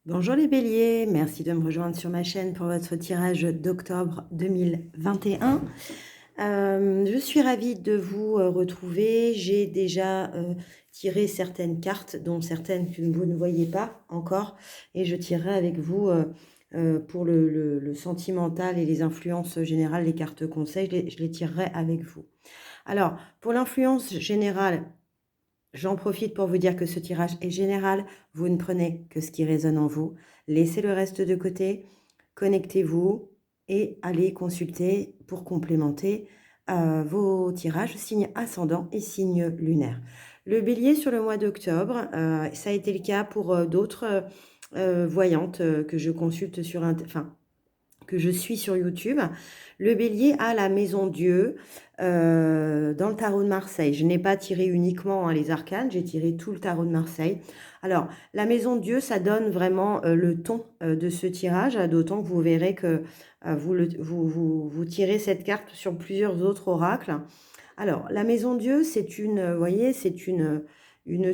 Bonjour les béliers, merci de me rejoindre sur ma chaîne pour votre tirage d'octobre 2021. Je suis ravie de vous retrouver. J'ai déjà tiré certaines cartes, dont certaines que vous ne voyez pas encore, et je tirerai avec vous pour le sentimental et les influences générales, les cartes conseils, je les tirerai avec vous. Alors, pour l'influence générale, j'en profite pour vous dire que ce tirage est général. Vous ne prenez que ce qui résonne en vous. Laissez le reste de côté. Connectez-vous et allez consulter pour complémenter vos tirages signe ascendant et signe lunaire. Le bélier sur le mois d'octobre, ça a été le cas pour d'autres voyantes que je consulte que je suis sur YouTube. Le bélier a la maison Dieu dans le tarot de Marseille. Je n'ai pas tiré uniquement les arcanes, j'ai tiré tout le tarot de Marseille. Alors, la maison Dieu, ça donne vraiment le ton de ce tirage, d'autant que vous verrez que vous tirez cette carte sur plusieurs autres oracles. Alors, la maison Dieu, c'est vous voyez, c'est une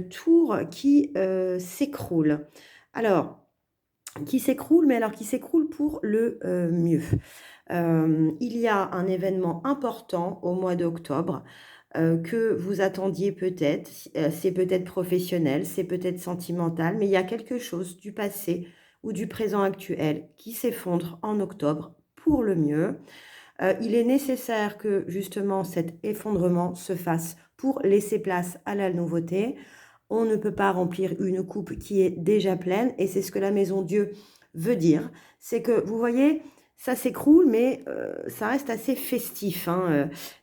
tour qui s'écroule. Alors, qui s'écroule, mais alors qui s'écroule pour le mieux. Il y a un événement important au mois d'octobre que vous attendiez peut-être. C'est peut-être professionnel, c'est peut-être sentimental, mais il y a quelque chose du passé ou du présent actuel qui s'effondre en octobre pour le mieux. Il est nécessaire que justement cet effondrement se fasse pour laisser place à la nouveauté. On ne peut pas remplir une coupe qui est déjà pleine, et c'est ce que la maison Dieu veut dire. C'est que, vous voyez, ça s'écroule, mais ça reste assez festif.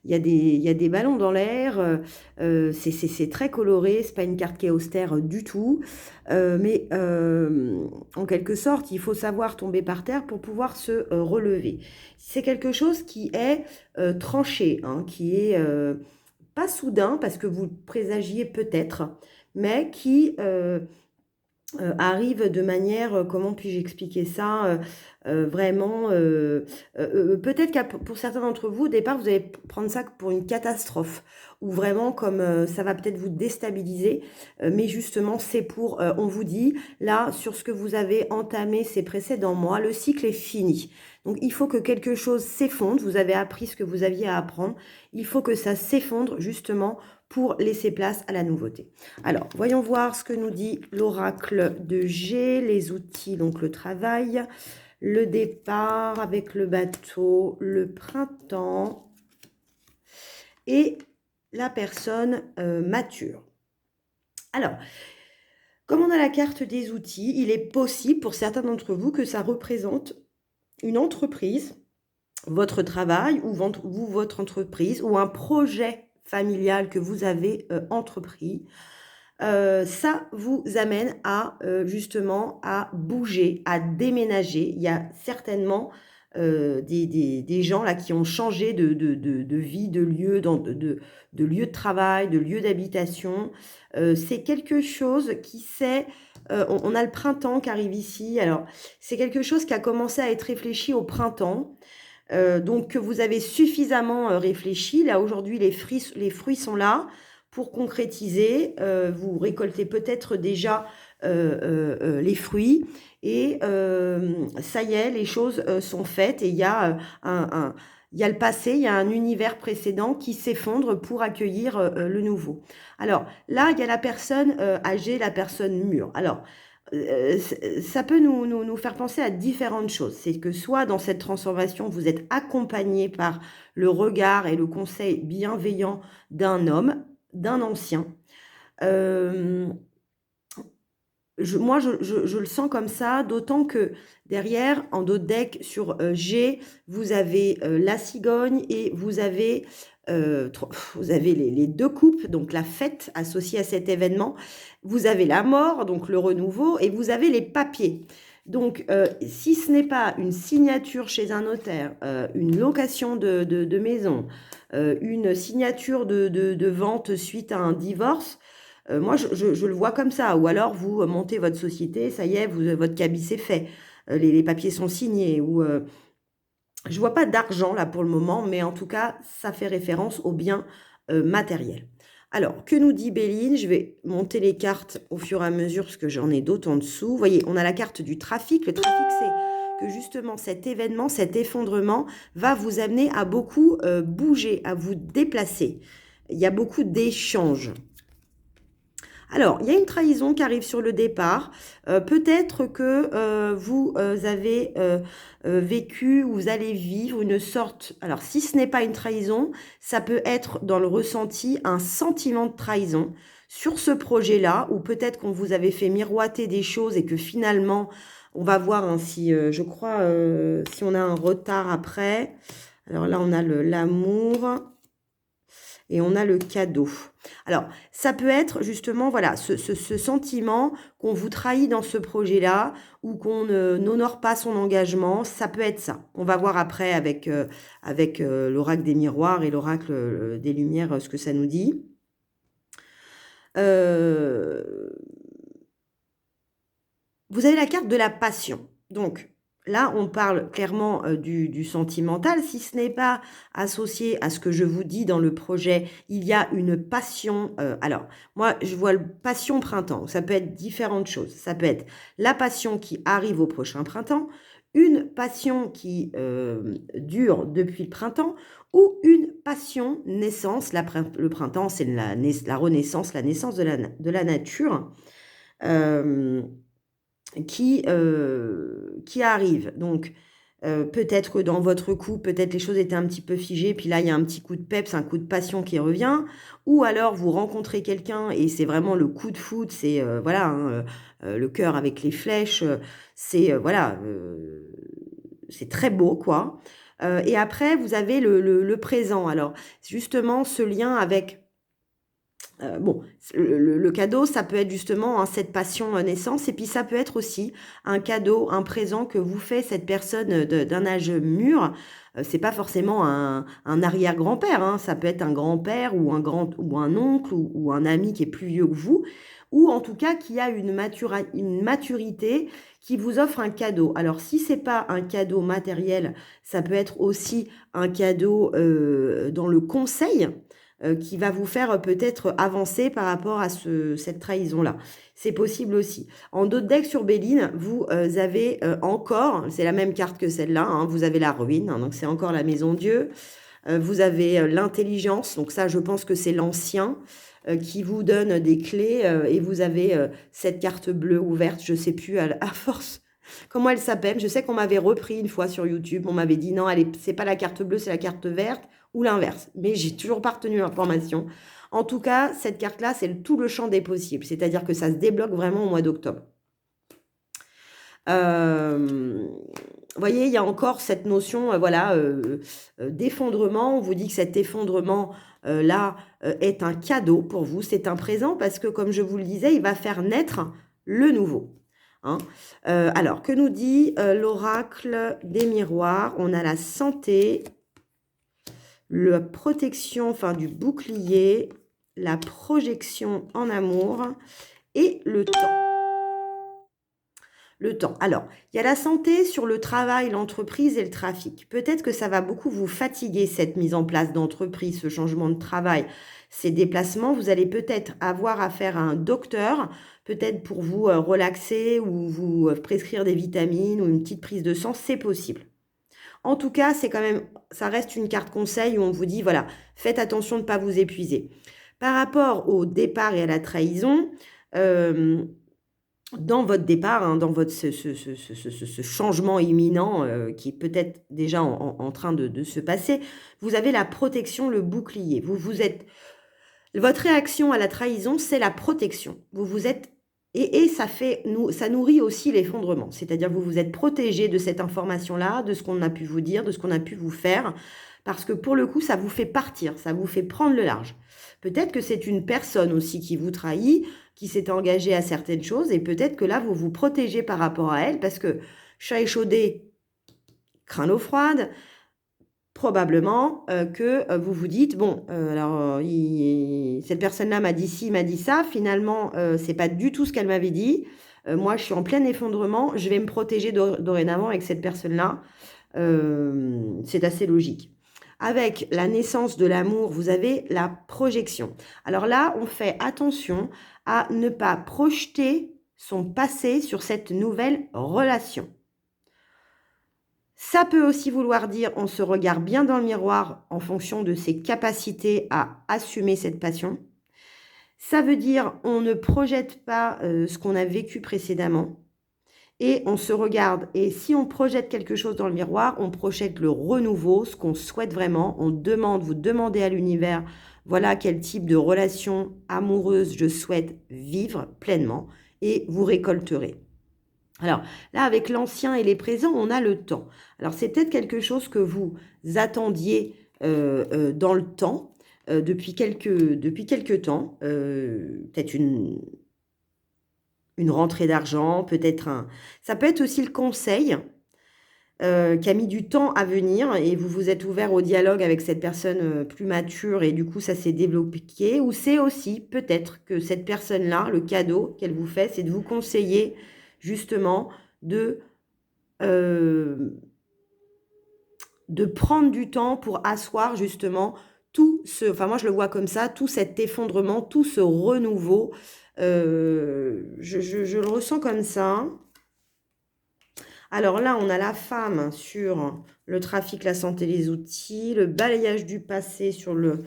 Il y a des ballons dans l'air, c'est très coloré, c'est pas une carte qui est austère du tout. Mais en quelque sorte, il faut savoir tomber par terre pour pouvoir se relever. C'est quelque chose qui est tranché, qui est pas soudain, parce que vous le présagiez peut-être, mais qui arrive de manière, comment puis-je expliquer ça, vraiment, peut-être pour certains d'entre vous, au départ, vous allez prendre ça pour une catastrophe, ou vraiment comme ça va peut-être vous déstabiliser, mais justement, c'est pour, on vous dit, là, sur ce que vous avez entamé ces précédents mois, le cycle est fini. Donc, il faut que quelque chose s'effondre, vous avez appris ce que vous aviez à apprendre, il faut que ça s'effondre justement pour laisser place à la nouveauté. Alors, voyons voir ce que nous dit l'oracle de G, les outils, donc le travail, le départ avec le bateau, le printemps et la personne mature. Alors, comme on a la carte des outils, il est possible pour certains d'entre vous que ça représente une entreprise, votre travail ou votre entreprise, ou un projet familial que vous avez entrepris. Ça vous amène à justement à bouger, à déménager. Il y a certainement des gens là qui ont changé de vie, de lieu, de lieu de travail, de lieu d'habitation. C'est quelque chose qui on a le printemps qui arrive ici. Alors, c'est quelque chose qui a commencé à être réfléchi au printemps. Donc que vous avez suffisamment réfléchi. Là, aujourd'hui, les fruits sont là pour concrétiser. Vous récoltez peut-être déjà les fruits. Et ça y est, les choses sont faites. Et il y a il y a le passé, il y a un univers précédent qui s'effondre pour accueillir le nouveau. Alors là, il y a la personne âgée, la personne mûre. Alors, ça peut nous faire penser à différentes choses. C'est que soit dans cette transformation, vous êtes accompagné par le regard et le conseil bienveillant d'un homme, d'un ancien. Je le sens comme ça, d'autant que derrière, en dos de deck, sur G, vous avez la cigogne et vous avez les deux coupes, donc la fête associée à cet événement. Vous avez la mort, donc le renouveau, et vous avez les papiers. Donc, si ce n'est pas une signature chez un notaire, une location de maison, une signature de vente suite à un divorce, moi, je le vois comme ça. Ou alors, vous montez votre société, ça y est, votre cabis c'est fait. Les papiers sont signés. Je vois pas d'argent là pour le moment, mais en tout cas, ça fait référence aux biens matériels. Alors, que nous dit Béline? Je vais monter les cartes au fur et à mesure parce que j'en ai d'autres en dessous. Vous voyez, on a la carte du trafic. Le trafic, c'est que justement cet événement, cet effondrement va vous amener à beaucoup bouger, à vous déplacer. Il y a beaucoup d'échanges. Alors, il y a une trahison qui arrive sur le départ. Peut-être que vous avez vécu ou vous allez vivre une sorte... Alors, si ce n'est pas une trahison, ça peut être dans le ressenti un sentiment de trahison sur ce projet-là, ou peut-être qu'on vous avait fait miroiter des choses et que finalement, on va voir hein, si, je crois, si on a un retard après. Alors là, on a l'amour et on a le cadeau. Alors, ça peut être justement, voilà, ce sentiment qu'on vous trahit dans ce projet-là ou qu'on n'honore pas son engagement, ça peut être ça. On va voir après avec l'oracle des miroirs et l'oracle des lumières ce que ça nous dit. Vous avez la carte de la passion. Donc, là, on parle clairement du sentimental. Si ce n'est pas associé à ce que je vous dis dans le projet, il y a une passion. Alors, moi, je vois le passion printemps. Ça peut être différentes choses. Ça peut être la passion qui arrive au prochain printemps, une passion qui dure depuis le printemps ou une passion naissance. Le printemps, c'est la renaissance, la naissance de la nature. Qui arrive. Donc, peut-être que dans votre couple, peut-être les choses étaient un petit peu figées, puis là, il y a un petit coup de peps, un coup de passion qui revient. Ou alors, vous rencontrez quelqu'un et c'est vraiment le coup de foudre, c'est, voilà, hein, le cœur avec les flèches, c'est, voilà, c'est très beau, quoi. Et après, vous avez le présent. Alors, justement, ce lien avec... bon, le cadeau, ça peut être justement hein, cette passion naissance, et puis ça peut être aussi un cadeau, un présent que vous fait cette personne d'un âge mûr. C'est pas forcément un arrière-grand-père, hein, ça peut être un grand-père ou un oncle ou un ami qui est plus vieux que vous, ou en tout cas qui a une maturité qui vous offre un cadeau. Alors si c'est pas un cadeau matériel, ça peut être aussi un cadeau dans le conseil qui va vous faire peut-être avancer par rapport à cette trahison-là. C'est possible aussi. En d'autres decks sur Béline, vous avez encore, c'est la même carte que celle-là, hein, vous avez la ruine, hein, donc c'est encore la maison Dieu. Vous avez l'intelligence, donc ça je pense que c'est l'ancien qui vous donne des clés et vous avez cette carte bleue ouverte, je sais plus à force comment elle s'appelle. Je sais qu'on m'avait repris une fois sur YouTube, on m'avait dit non, c'est pas la carte bleue, c'est la carte verte ou l'inverse. Mais j'ai toujours pas retenu l'information. En tout cas, cette carte-là, c'est tout le champ des possibles. C'est-à-dire que ça se débloque vraiment au mois d'octobre. Vous voyez, il y a encore cette notion voilà, d'effondrement. On vous dit que cet effondrement là est un cadeau pour vous. C'est un présent parce que, comme je vous le disais, il va faire naître le nouveau. Hein. Alors, que nous dit l'oracle des miroirs? On a la santé, la protection, enfin du bouclier, la projection en amour et le temps. Le temps. Alors, il y a la santé sur le travail, l'entreprise et le trafic. Peut-être que ça va beaucoup vous fatiguer, cette mise en place d'entreprise, ce changement de travail, ces déplacements. Vous allez peut-être avoir affaire à un docteur, peut-être pour vous relaxer ou vous prescrire des vitamines ou une petite prise de sang, c'est possible. En tout cas, c'est quand même, ça reste une carte conseil où on vous dit, voilà, faites attention de ne pas vous épuiser. Par rapport au départ et à la trahison, dans votre départ, hein, dans votre, ce changement imminent qui est peut-être déjà en train de se passer, vous avez la protection, le bouclier. Votre réaction à la trahison, c'est la protection. Vous êtes... Et ça nourrit aussi l'effondrement. C'est-à-dire que vous vous êtes protégé de cette information-là, de ce qu'on a pu vous dire, de ce qu'on a pu vous faire, parce que pour le coup, ça vous fait partir, ça vous fait prendre le large. Peut-être que c'est une personne aussi qui vous trahit, qui s'est engagée à certaines choses, et peut-être que là, vous vous protégez par rapport à elle, parce que chat échaudé craint l'eau froide. Probablement que vous vous dites, bon, alors cette personne-là m'a dit ci, m'a dit ça, finalement, c'est pas du tout ce qu'elle m'avait dit. Moi, je suis en plein effondrement, je vais me protéger dorénavant avec cette personne-là. C'est assez logique. Avec la naissance de l'amour, vous avez la projection. Alors là, on fait attention à ne pas projeter son passé sur cette nouvelle relation. Ça peut aussi vouloir dire on se regarde bien dans le miroir en fonction de ses capacités à assumer cette passion. Ça veut dire on ne projette pas ce qu'on a vécu précédemment et on se regarde. Et si on projette quelque chose dans le miroir, on projette le renouveau, ce qu'on souhaite vraiment. On demande, vous demandez à l'univers, voilà quel type de relation amoureuse je souhaite vivre pleinement et vous récolterez. Alors là, avec l'ancien et les présents, on a le temps. Alors c'est peut-être quelque chose que vous attendiez dans le temps, depuis quelques temps, peut-être une rentrée d'argent, peut-être ça peut être aussi le conseil qui a mis du temps à venir et vous vous êtes ouvert au dialogue avec cette personne plus mature et du coup ça s'est débloqué. Ou c'est aussi peut-être que cette personne-là, le cadeau qu'elle vous fait, c'est de vous conseiller justement de prendre du temps pour asseoir justement tout ce, enfin moi je le vois comme ça, tout cet effondrement, tout ce renouveau, je le ressens comme ça. Alors là, on a la femme sur le trafic, la santé, les outils, le balayage du passé sur le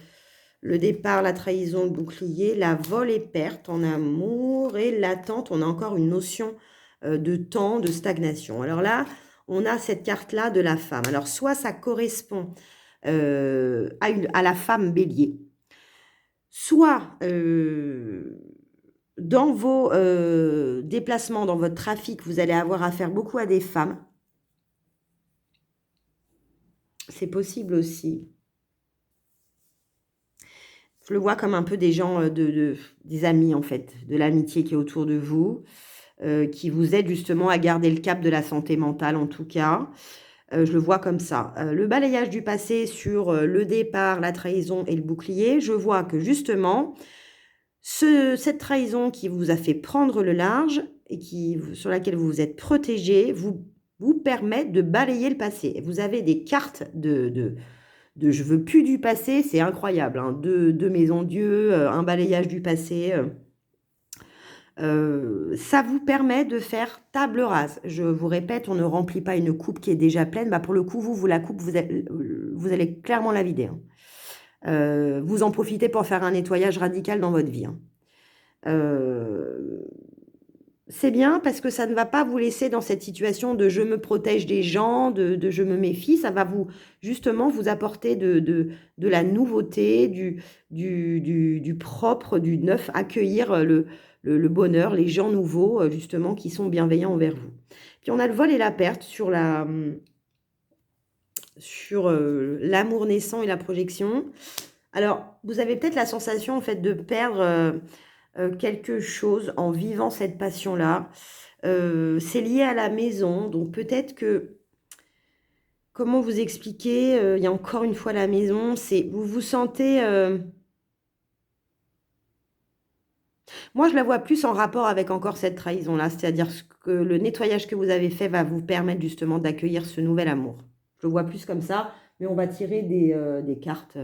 départ, la trahison, le bouclier, la vol et perte en amour et l'attente. On a encore une notion de temps, de stagnation. Alors là, on a cette carte-là de la femme. Alors soit ça correspond à la femme bélier, soit dans vos déplacements, dans votre trafic, vous allez avoir affaire beaucoup à des femmes. C'est possible aussi. Je le vois comme un peu des gens, des amis en fait, de l'amitié qui est autour de vous, qui vous aident justement à garder le cap de la santé mentale en tout cas. Je le vois comme ça. Le balayage du passé sur le départ, la trahison et le bouclier, je vois que justement, cette trahison qui vous a fait prendre le large et sur laquelle vous vous êtes protégé, vous permet de balayer le passé. Vous avez des cartes de je veux plus du passé, c'est incroyable. Hein. Deux maisons Dieu, un balayage du passé. Ça vous permet de faire table rase. Je vous répète, on ne remplit pas une coupe qui est déjà pleine. Bah pour le coup, la coupe, vous allez clairement la vider. Hein. Vous en profitez pour faire un nettoyage radical dans votre vie. Hein. C'est bien parce que ça ne va pas vous laisser dans cette situation de je me protège des gens, de je me méfie. Ça va justement vous apporter de la nouveauté, du propre, du neuf, accueillir le bonheur, les gens nouveaux, justement, qui sont bienveillants envers vous. Puis on a le vol et la perte sur l'amour naissant et la projection. Alors, vous avez peut-être la sensation, en fait, de perdre quelque chose en vivant cette passion-là. C'est lié à la maison, donc peut-être que, comment vous expliquer, il y a encore une fois la maison, vous vous sentez... Moi, je la vois plus en rapport avec encore cette trahison-là, c'est-à-dire que le nettoyage que vous avez fait va vous permettre justement d'accueillir ce nouvel amour. Je le vois plus comme ça, mais on va tirer des cartes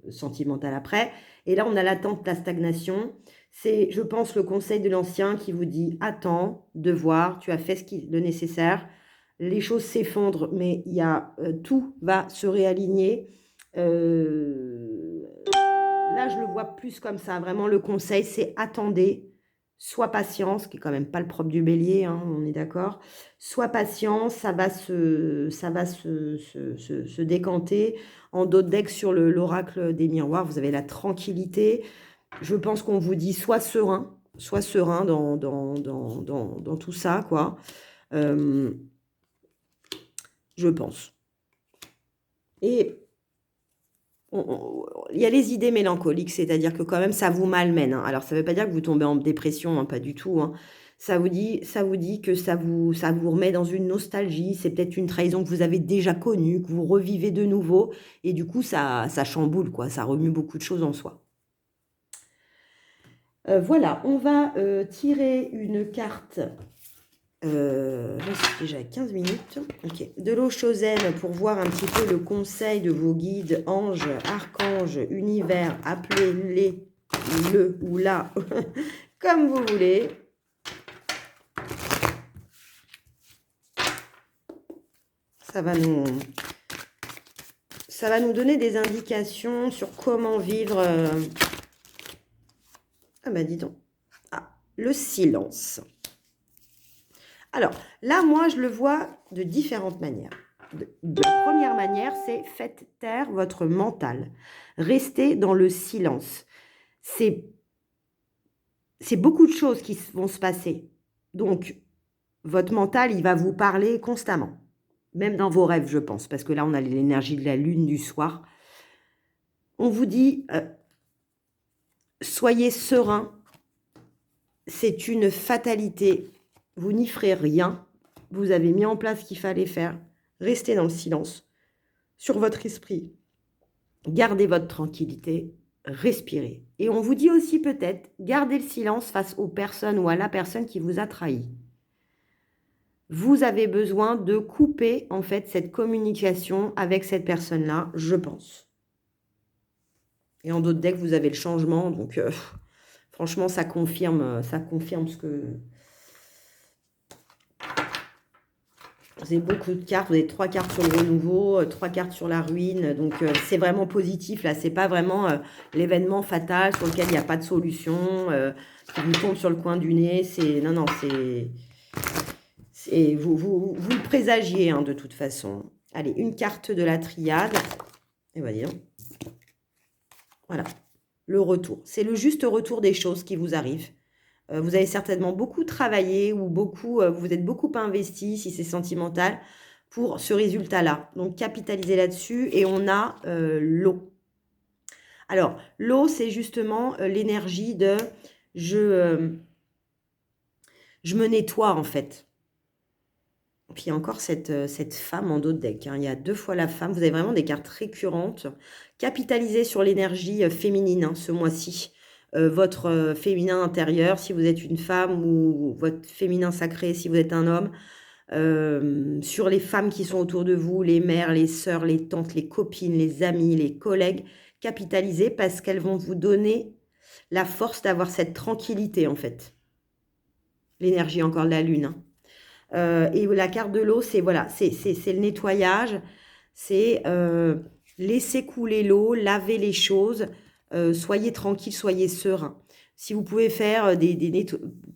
sentimentales après. Et là, on a l'attente, la stagnation. C'est, je pense, le conseil de l'ancien qui vous dit « Attends de voir, tu as fait le nécessaire. Les choses s'effondrent, mais tout va se réaligner. » Là, je le vois plus comme ça. Vraiment, le conseil, c'est attendez, sois patient, ce qui est quand même pas le propre du bélier, hein, on est d'accord. Sois patient, ça va se décanter. En d'autres decks sur l'oracle des miroirs, vous avez la tranquillité. Je pense qu'on vous dit sois serein dans tout ça, quoi. Je pense. Et il y a les idées mélancoliques, c'est-à-dire que quand même ça vous malmène. Hein. Alors ça ne veut pas dire que vous tombez en dépression, hein, pas du tout. Hein. Ça vous dit que ça vous remet dans une nostalgie. C'est peut-être une trahison que vous avez déjà connue, que vous revivez de nouveau, et du coup ça chamboule, quoi. Ça remue beaucoup de choses en soi. Voilà, on va tirer une carte Là, c'est déjà 15 minutes. Ok. De l'eau Chosen pour voir un petit peu le conseil de vos guides, anges, archanges, univers, appelez-les le ou la comme vous voulez. Ça va nous donner des indications sur comment vivre. Ah bah dis donc. Ah, le silence. Alors, là, moi, je le vois de différentes manières. La première manière, c'est faites taire votre mental. Restez dans le silence. C'est beaucoup de choses qui vont se passer. Donc, votre mental, il va vous parler constamment. Même dans vos rêves, je pense. Parce que là, on a l'énergie de la lune du soir. On vous dit, soyez serein. C'est une fatalité. Vous n'y ferez rien. Vous avez mis en place ce qu'il fallait faire. Restez dans le silence. Sur votre esprit. Gardez votre tranquillité. Respirez. Et on vous dit aussi peut-être, gardez le silence face aux personnes ou à la personne qui vous a trahi. Vous avez besoin de couper en fait cette communication avec cette personne-là, je pense. Et en d'autres decks, vous avez le changement. Donc, franchement, ça confirme ce que... Vous avez beaucoup de cartes. Vous avez 3 cartes sur le renouveau, 3 cartes sur la ruine. Donc, c'est vraiment positif. Là, c'est pas vraiment l'événement fatal sur lequel il n'y a pas de solution, qui vous tombe sur le coin du nez. Non, non, c'est... Vous le présagiez, hein, de toute façon. Allez, une carte de la triade. Et voyez donc. Voilà, le retour. C'est le juste retour des choses qui vous arrivent. Vous avez certainement beaucoup travaillé ou vous êtes beaucoup investi, si c'est sentimental, pour ce résultat-là. Donc, capitalisez là-dessus. Et on a l'eau. Alors, l'eau, c'est justement l'énergie de je me nettoie, en fait. Puis il y a encore cette femme en dos de deck, hein. Il y a 2 fois la femme. Vous avez vraiment des cartes récurrentes. Capitalisez sur l'énergie féminine, hein, ce mois-ci. Votre féminin intérieur, si vous êtes une femme, ou votre féminin sacré, si vous êtes un homme. Sur les femmes qui sont autour de vous, les mères, les sœurs, les tantes, les copines, les amis, les collègues. Capitalisez parce qu'elles vont vous donner la force d'avoir cette tranquillité, en fait. L'énergie encore de la lune, hein. Et la carte de l'eau, c'est voilà, c'est le nettoyage, c'est laisser couler l'eau, laver les choses, soyez tranquille, soyez serein. Si vous pouvez faire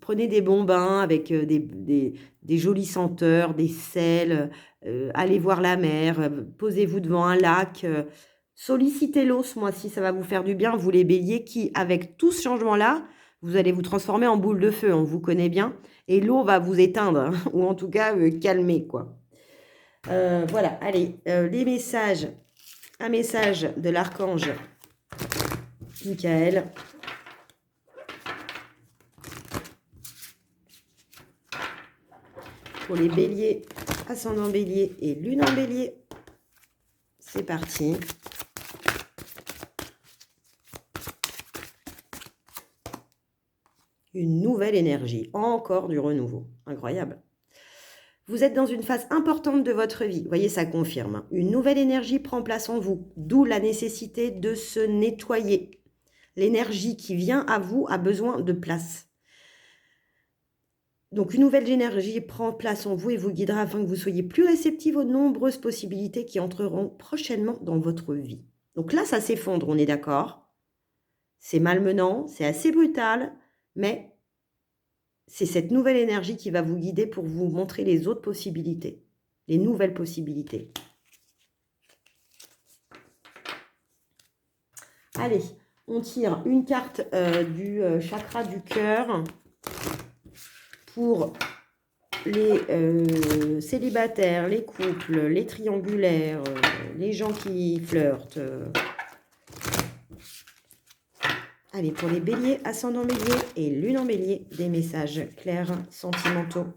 prenez des bons bains avec des jolies senteurs, des sels, allez voir la mer, posez-vous devant un lac, sollicitez l'eau ce mois-ci, ça va vous faire du bien. Vous les béliers qui, avec tout ce changement-là, vous allez vous transformer en boule de feu, on vous connaît bien. Et l'eau va vous éteindre, hein, ou en tout cas calmer, quoi. Voilà, allez, les messages. Un message de l'archange Michael. Pour les béliers, ascendant bélier et lune en bélier. C'est parti. Une nouvelle énergie, encore du renouveau. Incroyable. Vous êtes dans une phase importante de votre vie. Vous voyez, ça confirme, hein. Une nouvelle énergie prend place en vous, d'où la nécessité de se nettoyer. L'énergie qui vient à vous a besoin de place. Donc, une nouvelle énergie prend place en vous et vous guidera afin que vous soyez plus réceptifs aux nombreuses possibilités qui entreront prochainement dans votre vie. Donc là, ça s'effondre, on est d'accord. C'est malmenant, c'est assez brutal, mais c'est cette nouvelle énergie qui va vous guider pour vous montrer les autres possibilités, les nouvelles possibilités. Allez, on tire une carte du chakra du cœur pour les célibataires, les couples, les triangulaires, les gens qui flirtent. Allez, pour les béliers, ascendant bélier et lune en bélier, des messages clairs, sentimentaux.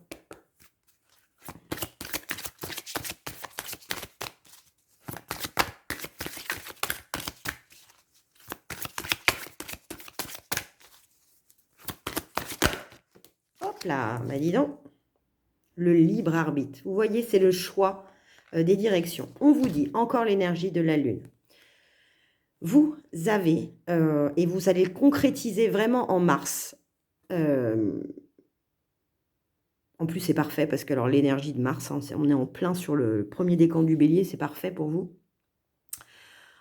Hop là, bah dis donc. le libre arbitre. Vous voyez, c'est le choix des directions. On vous dit encore l'énergie de la Lune. Vous avez, et vous allez le concrétiser vraiment en mars. En plus, c'est parfait parce que alors l'énergie de Mars, hein, on est en plein sur le premier décan du Bélier, c'est parfait pour vous.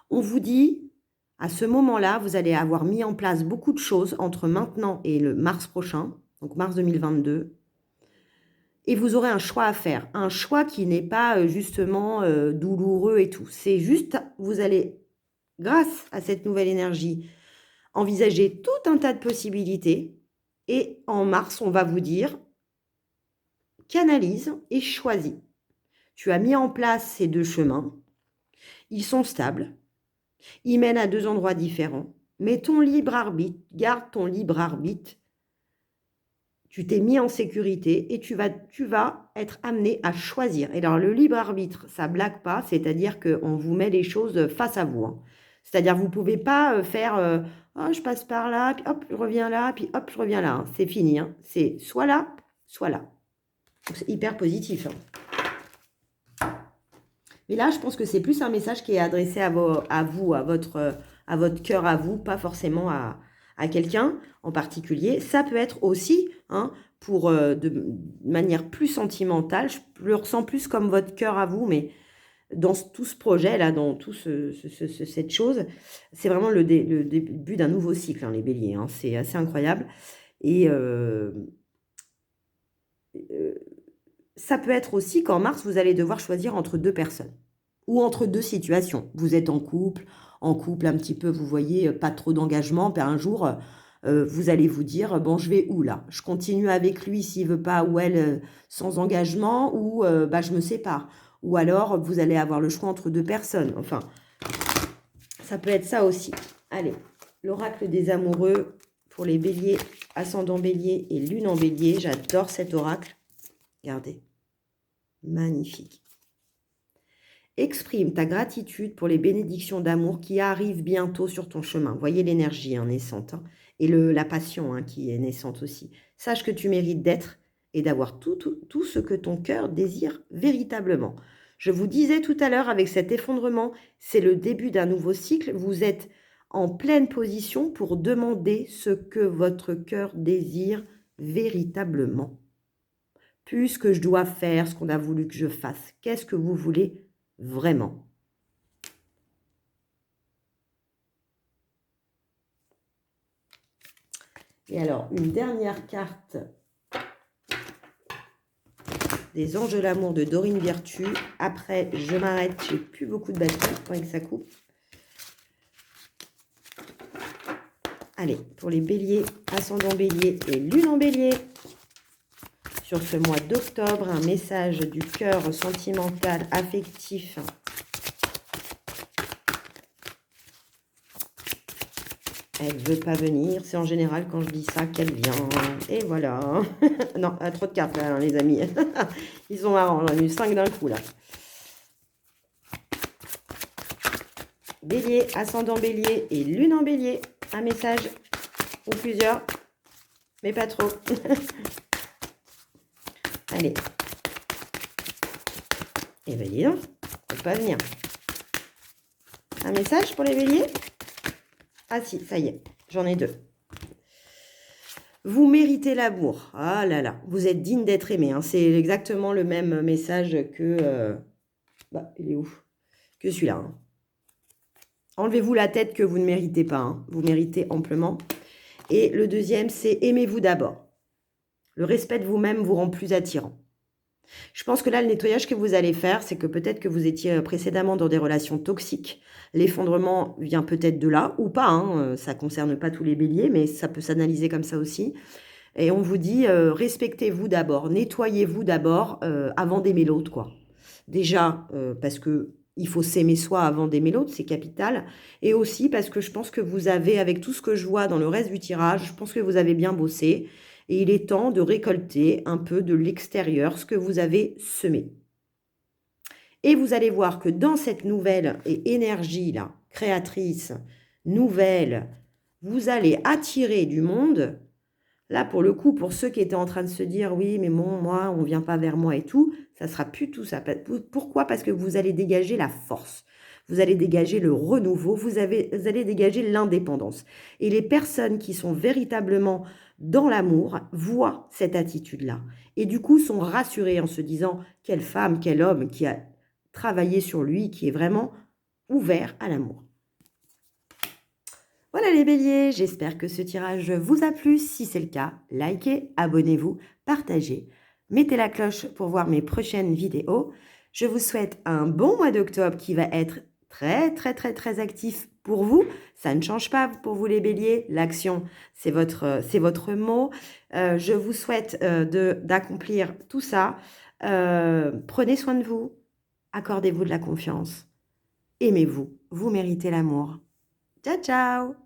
On vous dit, à ce moment-là, vous allez avoir mis en place beaucoup de choses entre maintenant et le mars prochain, donc mars 2022. Et vous aurez un choix à faire. Un choix qui n'est pas justement douloureux et tout. C'est juste, vous allez, grâce à cette nouvelle énergie, envisager tout un tas de possibilités. Et en mars, on va vous dire, canalise et choisis. Tu as mis en place ces deux chemins. Ils sont stables. Ils mènent à deux endroits différents. Mais ton libre arbitre, garde ton libre arbitre. Tu t'es mis en sécurité et tu vas être amené à choisir. Et alors, le libre arbitre, ça ne blague pas, c'est-à-dire qu'on vous met les choses face à vous. Hein. C'est-à-dire, vous ne pouvez pas faire oh, je passe par là, puis hop, je reviens là, puis hop, je reviens là. Hein. C'est fini. Hein. C'est soit là, soit là. C'est hyper positif. Hein. Mais là, je pense que c'est plus un message qui est adressé à vous, à votre cœur, à vous, pas forcément à quelqu'un en particulier. Ça peut être aussi, hein, pour de manière plus sentimentale, je le ressens plus comme votre cœur à vous, mais dans tout ce projet-là, dans tout cette chose, c'est vraiment le début d'un nouveau cycle, hein, les béliers. Hein, c'est assez incroyable. Et ça peut être aussi qu'en mars, vous allez devoir choisir entre deux personnes ou entre deux situations. Vous êtes en couple un petit peu, vous voyez, pas trop d'engagement, puis un jour, vous allez vous dire, bon, je vais où là? Je continue avec lui s'il veut pas ou elle sans engagement ou bah, je me sépare. Ou alors, vous allez avoir le choix entre deux personnes. Enfin, ça peut être ça aussi. Allez, l'oracle des amoureux pour les béliers, ascendant bélier et lune en bélier. J'adore cet oracle. Regardez. Magnifique. Exprime ta gratitude pour les bénédictions d'amour qui arrivent bientôt sur ton chemin. Voyez l'énergie hein, naissante hein, et la passion hein, qui est naissante aussi. Sache que tu mérites d'être et d'avoir tout ce que ton cœur désire véritablement. Je vous disais tout à l'heure avec cet effondrement, c'est le début d'un nouveau cycle. Vous êtes en pleine position pour demander ce que votre cœur désire véritablement. Puisque je dois faire ce qu'on a voulu que je fasse, qu'est-ce que vous voulez vraiment? Et alors, une dernière carte des anges de l'amour de Dorine Virtue. Après, je m'arrête, j'ai plus beaucoup de batterie, il faudrait que ça coupe. Allez, pour les béliers, ascendant bélier et lune en bélier. Sur ce mois d'octobre, un message du cœur sentimental, affectif. Elle ne veut pas venir. C'est en général quand je dis ça qu'elle vient. Et voilà. Non, trop de cartes là, hein, les amis. Ils sont marrants. J'en ai eu 5 d'un coup là. Bélier, ascendant bélier et lune en bélier. Un message ou plusieurs, mais pas trop. Allez. Et bien dis donc, faut pas venir. Un message pour les béliers? Ah si, ça y est, j'en ai 2. Vous méritez l'amour. Ah là là, vous êtes digne d'être aimé. Hein. C'est exactement le même message que... bah, il est où? Que celui-là. Hein. Enlevez-vous la tête que vous ne méritez pas. Hein. Vous méritez amplement. Et le deuxième, c'est aimez-vous d'abord. Le respect de vous-même vous rend plus attirant. Je pense que là, le nettoyage que vous allez faire, c'est que peut-être que vous étiez précédemment dans des relations toxiques. L'effondrement vient peut-être de là, ou pas. Hein, ça ne concerne pas tous les béliers, mais ça peut s'analyser comme ça aussi. Et on vous dit, respectez-vous d'abord, nettoyez-vous d'abord avant d'aimer l'autre, quoi. Déjà, parce que il faut s'aimer soi avant d'aimer l'autre, c'est capital. Et aussi parce que je pense que vous avez, avec tout ce que je vois dans le reste du tirage, je pense que vous avez bien bossé. Et il est temps de récolter un peu de l'extérieur ce que vous avez semé. Et vous allez voir que dans cette nouvelle énergie-là, créatrice, nouvelle, vous allez attirer du monde Là, pour le coup, pour ceux qui étaient en train de se dire, oui, mais bon, moi, on ne vient pas vers moi et tout, ça sera plus tout ça. Pourquoi? Parce que vous allez dégager la force. Vous allez dégager le renouveau, vous allez dégager l'indépendance. Et les personnes qui sont véritablement dans l'amour voient cette attitude-là. Et du coup, sont rassurées en se disant, quelle femme, quel homme qui a travaillé sur lui, qui est vraiment ouvert à l'amour. Voilà les béliers, j'espère que ce tirage vous a plu. Si c'est le cas, likez, abonnez-vous, partagez, mettez la cloche pour voir mes prochaines vidéos. Je vous souhaite un bon mois d'octobre qui va être très actif pour vous. Ça ne change pas pour vous les béliers, l'action c'est votre mot. Je vous souhaite d'accomplir tout ça. Prenez soin de vous, accordez-vous de la confiance, aimez-vous, vous méritez l'amour. Ciao ciao!